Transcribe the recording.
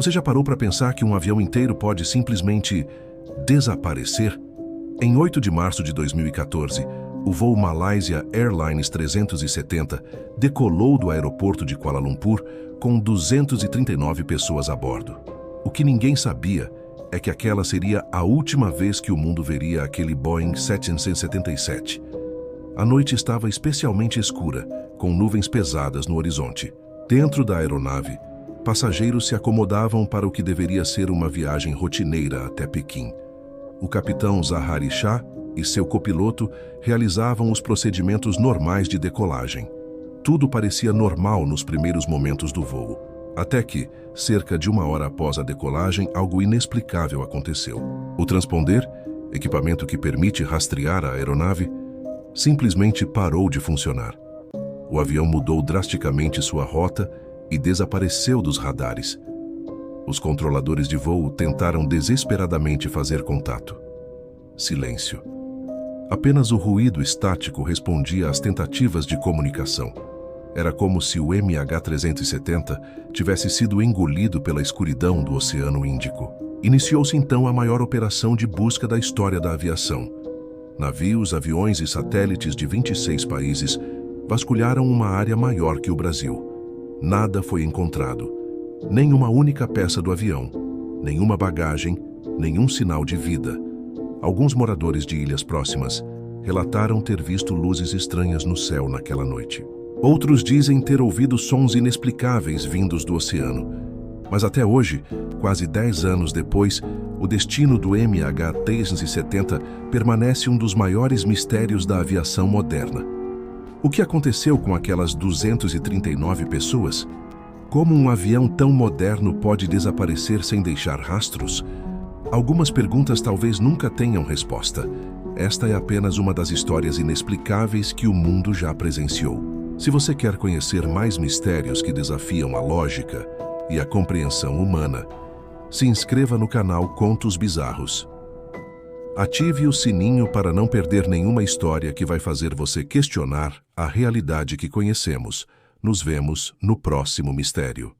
Você já parou para pensar que um avião inteiro pode simplesmente desaparecer? Em 8 de março de 2014, o voo Malaysia Airlines 370 decolou do aeroporto de Kuala Lumpur com 239 pessoas a bordo. O que ninguém sabia é que aquela seria a última vez que o mundo veria aquele Boeing 777. A noite estava especialmente escura, com nuvens pesadas no horizonte. Dentro da aeronave, passageiros se acomodavam para o que deveria ser uma viagem rotineira até Pequim. O capitão Zahari Shah e seu copiloto realizavam os procedimentos normais de decolagem. Tudo parecia normal nos primeiros momentos do voo, até que, cerca de 1 hora após a decolagem, algo inexplicável aconteceu. O transponder, equipamento que permite rastrear a aeronave, simplesmente parou de funcionar. O avião mudou drasticamente sua rota e desapareceu dos radares. Os controladores de voo tentaram desesperadamente fazer contato. Silêncio. Apenas o ruído estático respondia às tentativas de comunicação. Era como se o MH370 tivesse sido engolido pela escuridão do Oceano Índico. Iniciou-se então a maior operação de busca da história da aviação. Navios, aviões e satélites de 26 países vasculharam uma área maior que o Brasil. Nada foi encontrado. Nem uma única peça do avião, nenhuma bagagem, nenhum sinal de vida. Alguns moradores de ilhas próximas relataram ter visto luzes estranhas no céu naquela noite. Outros dizem ter ouvido sons inexplicáveis vindos do oceano. Mas até hoje, quase 10 anos depois, o destino do MH370 permanece um dos maiores mistérios da aviação moderna. O que aconteceu com aquelas 239 pessoas? Como um avião tão moderno pode desaparecer sem deixar rastros? Algumas perguntas talvez nunca tenham resposta. Esta é apenas uma das histórias inexplicáveis que o mundo já presenciou. Se você quer conhecer mais mistérios que desafiam a lógica e a compreensão humana, se inscreva no canal Contos Bizarros. Ative o sininho para não perder nenhuma história que vai fazer você questionar a realidade que conhecemos. Nos vemos no próximo mistério.